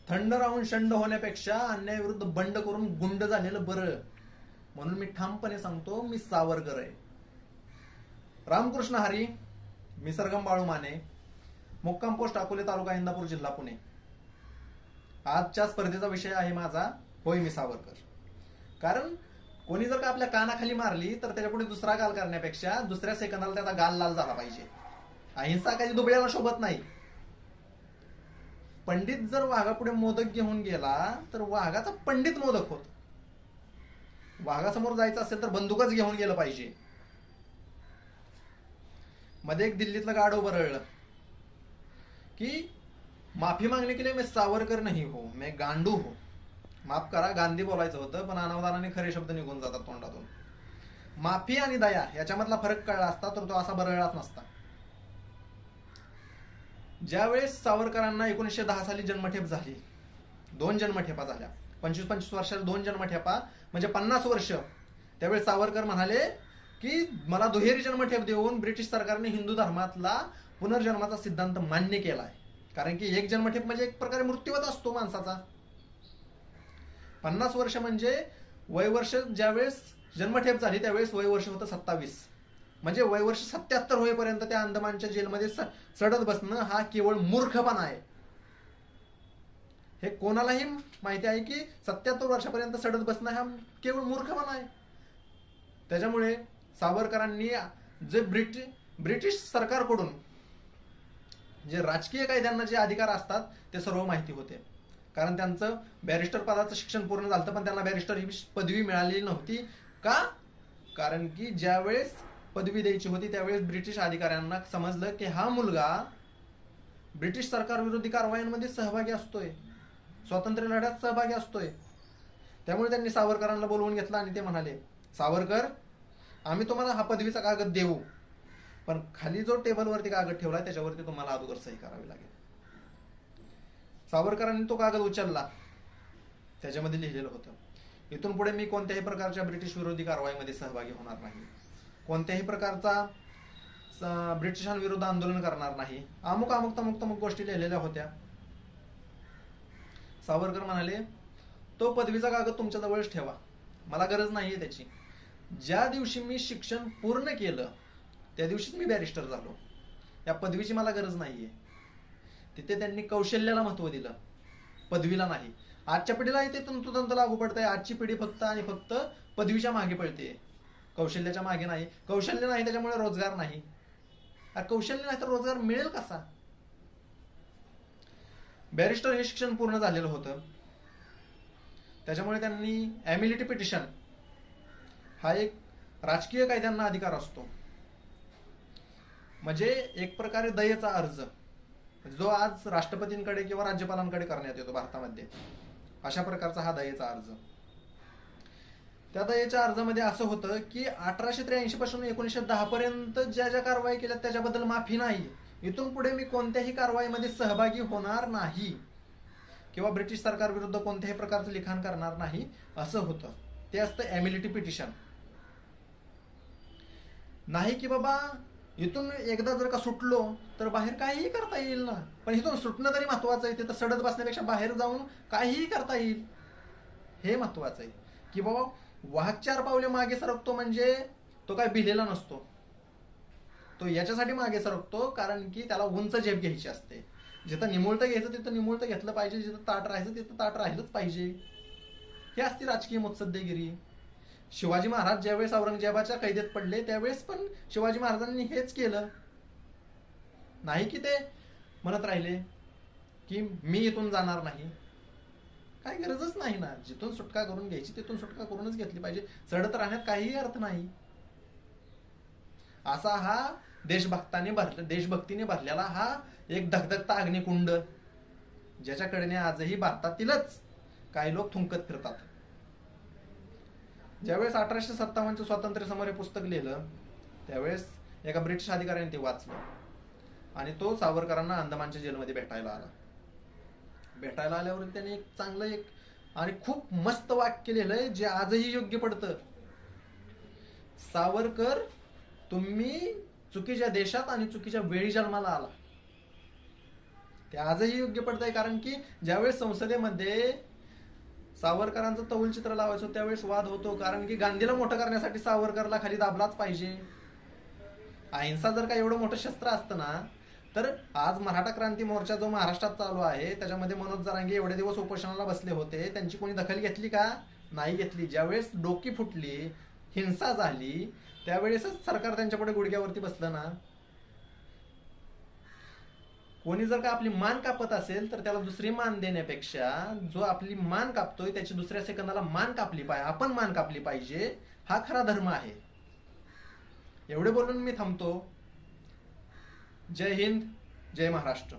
थंड राहून शंड होण्यापेक्षा अन्यायाविरुद्ध बंड करून गुंड झालेलं बरं. म्हणून मी ठामपणे सांगतो, मी सावरकर आहे. रामकृष्ण हरी. मी सरगम बाळू माने. मुक्काम पोस्ट अकोले, तालुका इंदापूर, जिल्हा पुणे. आजच्या स्पर्धेचा विषय आहे माझा होय मी सावरकर. कारण कोणी जर का आपल्या कानाखाली मारली तर त्याच्यापुढे दुसरा गाल करण्यापेक्षा दुसऱ्या सेकंदाला त्याचा गाल लाल झाला पाहिजे. अहिंसा काही दुबळ्याला शोभत नाही. पंडित जर वाघापुढे मोदक घेऊन गेला तर वाघाचा पंडित मोदक होत. वाघासमोर जायचं असेल तर बंदूकच घेऊन गेलं पाहिजे. मध्ये एक दिल्लीतलं गाढव बरळलं की माफी मागने के लिए मैं सावरकर नहीं हो, मैं गांडू हो. माफ करा, गांधी बोलायचं होतं, पण अनावधानाने खरे शब्द निघून जातात तोंडातून. माफी आणि दया याच्यामधला फरक कळला असता तर तो असा बरळलाच नसता. ज्यावेळेस सावरकरांना 1910 साली जन्मठेप झाली, 2 जन्मठेपा झाल्या, 25-25 वर्षात 2 जन्मठेपा म्हणजे 50 वर्ष. त्यावेळेस सावरकर म्हणाले की मला दुहेरी जन्मठेप देऊन ब्रिटिश सरकारने हिंदू धर्मातला पुनर्जन्माचा सिद्धांत मान्य केलाय. कारण की एक जन्मठेप म्हणजे एक प्रकारे मृत्यूच असतो माणसाचा. 50 वर्ष म्हणजे वयवर्ष, ज्यावेळेस जन्मठेप झाली त्यावेळेस वयवर्ष होतं 27. म्हणजे वयवर्ष 77 होईपर्यंत त्या अंदमानच्या जेलमध्ये सडत बसणं हा केवळ मूर्खपणा आहे. हे कोणालाही माहिती आहे की 77 वर्षापर्यंत सडत बसणं हा केवळ मूर्खपणा आहे. त्याच्यामुळे सावरकरांनी जे ब्रिटिश सरकारकडून जे राजकीय कायद्यांना जे अधिकार असतात ते सर्व माहिती होते. कारण त्यांचं बॅरिस्टर पदाचं शिक्षण पूर्ण झालं, पण त्यांना बॅरिस्टर ही पदवी मिळालेली नव्हती. का? कारण की ज्यावेळेस पदवी द्यायची होती त्यावेळेस ब्रिटिश अधिकाऱ्यांना समजलं की हा मुलगा ब्रिटिश सरकार विरोधी कारवायांमध्ये सहभागी असतोय, स्वातंत्र्य लढ्यात सहभागी असतोय. त्यामुळे त्यांनी सावरकरांना बोलवून घेतलं आणि ते म्हणाले, सावरकर, आम्ही तुम्हाला हा पदवीचा कागद देऊ, पण खाली जो टेबलवरती कागद ठेवलाय त्याच्यावरती तुम्हाला अगोदर सही करावी लागेल. सावरकरांनी तो कागद उचलला. त्याच्यामध्ये लिहिलेलं होतं, इथून पुढे मी कोणत्याही प्रकारच्या ब्रिटिश विरोधी कारवाईमध्ये सहभागी होणार नाही, कोणत्याही प्रकारचा ब्रिटिशांविरुद्ध आंदोलन करणार नाही. अमुक अमुक तमुक तमुक गोष्टी लिहिलेल्या होत्या. सावरकर म्हणाले, तो पदवीचा कागद तुमच्या जवळच ठेवा, मला गरज नाहीये त्याची. ज्या दिवशी मी शिक्षण पूर्ण केलं त्या दिवशीच मी बॅरिस्टर झालो. या पदवीची मला गरज नाहीये. तिथे त्यांनी कौशल्याला महत्व दिलं, पदवीला नाही. आजच्या पिढीलाही ते तंतोतंत लागू पडतंय. आजची पिढी फक्त आणि फक्त पदवीच्या मागे पळते, कौशल्याच्या मागे नाही. कौशल्य नाही त्याच्यामुळे रोजगार नाही. कौशल्य नाही तर रोजगार मिळेल कसा? बॅरिस्टर हे शिक्षण पूर्ण झालेलं होतं. त्याच्यामुळे त्यांनी एमिलिटी पिटिशन हा एक राजकीय कायद्यांना अधिकार असतो, म्हणजे एक प्रकारे दयेचा अर्ज, जो आज राष्ट्रपतींकडे किंवा राज्यपालांकडे करण्यात येतो भारतामध्ये. अशा प्रकारचा हा दयेचा अर्ज. त्या दयेच्या अर्जामध्ये असं होतं की 1883 पासून 1910 पर्यंत ज्या ज्या कारवाई केल्या त्याच्याबद्दल माफी नाही. इथून पुढे मी कोणत्याही कारवाईमध्ये सहभागी होणार नाही किंवा ब्रिटिश सरकार विरुद्ध कोणत्याही प्रकारचं लिखाण करणार नाही, असं होतं. ते असतं एमिलिटी पिटिशन. नाही की बाबा इथून एकदा जर का सुटलो तर बाहेर काहीही करता येईल ना, पण इथून सुटणं तरी महत्वाचं आहे. तिथं सडत बसण्यापेक्षा बाहेर जाऊन काहीही करता येईल हे महत्वाचं आहे. की बाबा वाघ 4 पावले मागे सरकतो म्हणजे तो काय भिलेला नसतो, तो याच्यासाठी मागे सरकतो कारण की त्याला उंच झेप घ्यायची असते. जिथं निमुळतं घ्यायचं तिथं निमुळतं घेतलं पाहिजे, जिथं ताट राहायचं तिथं ताट राहिलंच पाहिजे. हे असते राजकीय मुत्सद्देगिरी. शिवाजी महाराज ज्यावेळेस औरंगजेबाच्या कैदेत पडले त्यावेळेस पण शिवाजी महाराजांनी हेच केलं. नाही की ते म्हणत राहिले की मी इथून जाणार नाही. काही गरजच नाही ना. जिथून सुटका करून घ्यायची तिथून सुटका करूनच घेतली पाहिजे. चढत राहण्यात काहीही अर्थ नाही. असा हा देशभक्तीने भरलेला हा एक धगधगता अग्निकुंड, ज्याच्याकडे आजही भारतातीलच काही लोक थुंकत फिरतात. ज्यावेळेस 1857 स्वातंत्र्य समर हे पुस्तक लिहिलं त्यावेळेस एका ब्रिटिश अधिकाऱ्याने ते वाचलं आणि तो सावरकरांना अंदमानच्या जेलमध्ये भेटायला आला. भेटायला आल्यावर त्याने एक चांगलं एक आणि खूप मस्त वाक्य लिहिलंय जे आजही योग्य पडतं. सावरकर, तुम्ही चुकीच्या देशात आणि चुकीच्या वेळी जन्माला आला. ते आजही योग्य पडतंय, कारण की ज्यावेळेस संसदेमध्ये सावरकरांचं तौलचित्र लावायचं त्यावेळेस वाद होतो, कारण की गांधीला मोठं करण्यासाठी सावरकरला खाली दाबलाच पाहिजे. अहिंसा जर का एवढं मोठं शस्त्र असतं ना, तर आज मराठा क्रांती मोर्चा जो महाराष्ट्रात चालू आहे त्याच्यामध्ये मनोज जरांगे एवढे दिवस उपोषणाला बसले होते, त्यांची कोणी दखल घेतली का? नाही घेतली. ज्यावेळेस डोकी फुटली, हिंसा झाली, त्यावेळेसच सरकार त्यांच्यापुढे गुडघ्यावरती बसलं ना. कोणी जर का आपली मान कापत असेल तर त्याला दुसरी मान देण्यापेक्षा जो आपली मान कापतोय त्याची दुसऱ्या सेकंदाला मान कापली पाहिजे, आपण मान कापली पाहिजे, हा खरा धर्म आहे. एवढे बोलून मी थांबतो. जय हिंद, जय महाराष्ट्र.